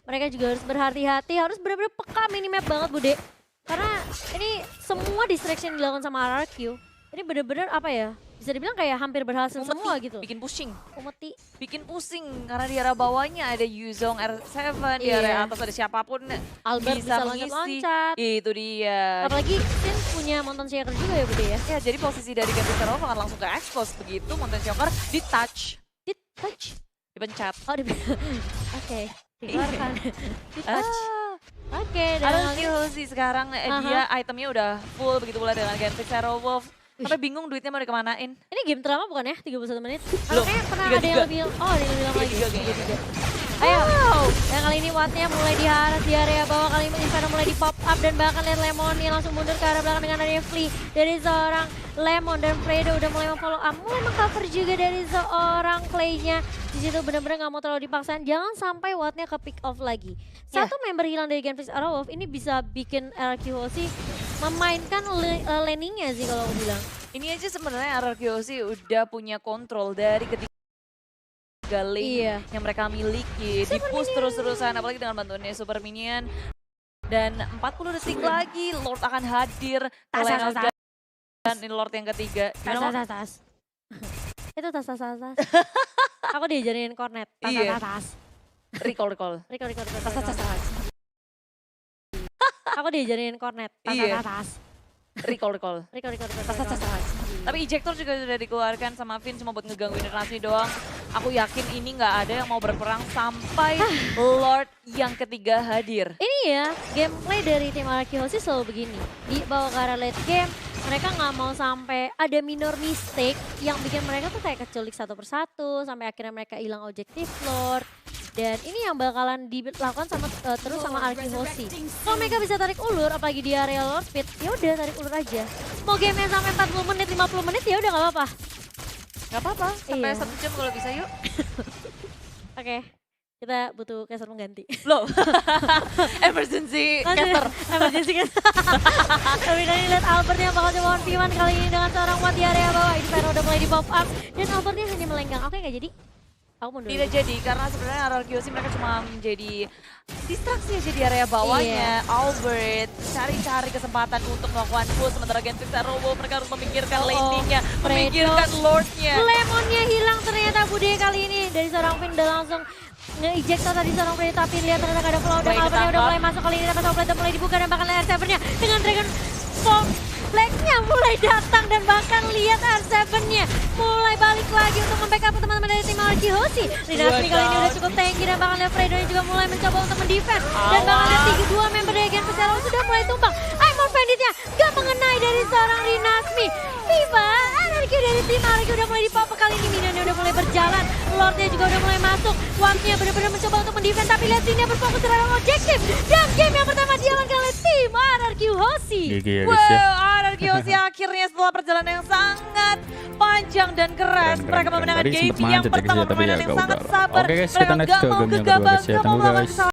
[SPEAKER 2] Mereka juga harus berhati-hati, harus benar-benar peka minimap banget Bude. Karena ini semua distraction dilakukan sama RRQ. Ini benar-benar apa ya, bisa dibilang kayak hampir berhasil semua gitu.
[SPEAKER 1] Bikin pusing.
[SPEAKER 2] Umeti.
[SPEAKER 1] Bikin pusing karena di area bawahnya ada Yuzong R7, di
[SPEAKER 2] Iya.
[SPEAKER 1] area atas ada siapapun
[SPEAKER 2] Albert bisa
[SPEAKER 1] mengisi.
[SPEAKER 2] loncat-loncat.
[SPEAKER 1] Itu dia.
[SPEAKER 2] Apalagi Finn punya Mountain Shaker juga ya Bude ya.
[SPEAKER 1] Ya, jadi posisi dari Genflix Herald akan langsung ke expose begitu Mountain Shocker di touch,
[SPEAKER 2] Di touch.
[SPEAKER 1] dipencet.
[SPEAKER 2] Oh, oke. Dikeluarkan. Di touch.
[SPEAKER 1] Ah,
[SPEAKER 2] Oke, dan
[SPEAKER 1] ada Hozi sekarang dia itemnya udah full begitu pula dengan Genflix Herald Wolf. Sampai bingung duitnya mau dikemanain.
[SPEAKER 2] ini game terlama bukan ya? 31 menit?
[SPEAKER 1] Belum.
[SPEAKER 2] Kayaknya pernah
[SPEAKER 1] 33.
[SPEAKER 2] ada yang lebih, oh ada yang lebih lama lagi.
[SPEAKER 1] 33 kayaknya.
[SPEAKER 2] 33. Ayo, dan kali ini Wattnya mulai diharas di area bawah, kali ini Inferno mulai di pop up dan bahkan lihat Lemon yang langsung mundur ke arah belakang dengan adanya Flea dari seorang Lemon dan Fredo udah mulai memfollow up, mulai mengcover juga dari seorang Clay-nya. Di situ benar-benar nggak mau terlalu dipaksain, jangan sampai Wattnya ke pick off lagi. Satu member hilang dari Genflix Herald ini bisa bikin RRQC memainkan laningnya sih kalau aku bilang.
[SPEAKER 1] Ini aja sebenarnya RRQC udah punya kontrol dari ketiga lane
[SPEAKER 2] Iya.
[SPEAKER 1] yang mereka miliki. Di-push terus-terusan, apalagi dengan bantuannya Super Minion. Dan 40 detik lagi, Lord akan hadir.
[SPEAKER 2] Tas, tas, tas.
[SPEAKER 1] Dan ini Lord yang ketiga.
[SPEAKER 2] Tas,
[SPEAKER 1] Gimana, Mak?
[SPEAKER 2] tas, tas. Itu tas, tas, tas, tas. Aku diajarin kornet. Tas,
[SPEAKER 1] Iya.
[SPEAKER 2] tas, tas.
[SPEAKER 1] Recall.
[SPEAKER 2] Record.
[SPEAKER 1] Tas, tas, tas, tas.
[SPEAKER 2] Aku diajarin kornet. Tas,
[SPEAKER 1] Iya.
[SPEAKER 2] tas, tas.
[SPEAKER 1] Recall.
[SPEAKER 2] Record.
[SPEAKER 1] Tas, tas, tas, tas. Tapi ejector juga sudah dikeluarkan sama Finn cuma buat ngegangguin internasi doang. Aku yakin ini nggak ada yang mau berperang sampai Lord yang ketiga hadir.
[SPEAKER 2] Ini ya, gameplay dari tim RRQC selalu begini. Di bawah ke arah late game, mereka nggak mau sampai ada minor mistake yang bikin mereka tuh kayak keculik satu persatu, sampai akhirnya mereka hilang objektif Lord. Dan ini yang bakalan dilakukan sama terus sama RRQC. Kalau mereka bisa tarik ulur, apalagi di area Lord Speed, ya udah tarik ulur aja. Mau gamenya sampai 40 menit, 50 menit ya udah nggak apa-apa.
[SPEAKER 1] Gak apa-apa, sampai
[SPEAKER 2] Iya.
[SPEAKER 1] 1 jam kalau bisa yuk.
[SPEAKER 2] Oke, kita butuh caster pengganti.
[SPEAKER 1] Loh, emergency caster.
[SPEAKER 2] Emergency kan. Tapi tadi lihat Albertnya bakal coba 1v1 kali ini dengan seorang Watt di area bawah. Ini Vero udah mulai di pop up dan Albertnya hanya melenggang. Oke nggak jadi? Aku mundur.
[SPEAKER 1] Tidak jadi, karena sebenarnya RRQC mereka cuma menjadi distraksi aja di area bawahnya. Albert cari-cari kesempatan untuk melakukan push, sementara Genflix Herald mereka harus memikirkan laning-nya, memikirkan Lord-nya.
[SPEAKER 2] Lemonnya hilang ternyata Bude kali ini. Dari seorang Finn udah langsung nge-ejecta tadi seorang Finn. Tapi lihat ternyata ada flow dan
[SPEAKER 1] Baik,
[SPEAKER 2] Albertnya udah
[SPEAKER 1] ketangkap.
[SPEAKER 2] mulai masuk kali ini. Dapat outlet udah mulai dibuka dan bahkan R7-nya dengan Dragon Form. Black-nya mulai datang dan bahkan lihat R7-nya mulai balik lagi untuk membackup teman-teman dari tim RRQC. Rinasmi kali ini udah cukup tanky dan bahkan lihat Fredo juga mulai mencoba untuk mendefend. Dan bahkan lihat 3-2 member dari Genflix Herald sudah mulai tumbang. Aimon Banditnya gak mengenai dari seorang Rinasmi. Viva, RRQ dari tim RRQ udah mulai dipapa kali ini. Minionnya udah mulai berjalan. Lordnya juga udah mulai masuk. Wattnya benar-benar mencoba untuk mendefend. Tapi lihat sini berfokus terhadap objektif. Dan game yang pertama diamankan oleh tim RRQC.
[SPEAKER 3] GG ya guys ya.
[SPEAKER 1] Wow, RRQC akhirnya setelah perjalanan yang sangat panjang dan keras,
[SPEAKER 3] Keren,
[SPEAKER 1] mereka
[SPEAKER 3] keren.
[SPEAKER 1] memenangkan
[SPEAKER 3] Tadi
[SPEAKER 1] game
[SPEAKER 3] sempet
[SPEAKER 1] yang
[SPEAKER 3] manjat ya,
[SPEAKER 1] pertama,
[SPEAKER 3] guys ya, tapi
[SPEAKER 1] permainan
[SPEAKER 3] ya
[SPEAKER 1] yang
[SPEAKER 3] gak
[SPEAKER 1] sangat
[SPEAKER 3] udah.
[SPEAKER 1] sabar.
[SPEAKER 3] Oke guys,
[SPEAKER 1] Mereka
[SPEAKER 3] kita next
[SPEAKER 1] gak
[SPEAKER 3] ke
[SPEAKER 1] mau
[SPEAKER 3] game yang kedua
[SPEAKER 1] gegabah,
[SPEAKER 3] guys ya.
[SPEAKER 1] gak mau
[SPEAKER 3] Tunggu
[SPEAKER 1] melakukan
[SPEAKER 3] guys.
[SPEAKER 1] kesalahan.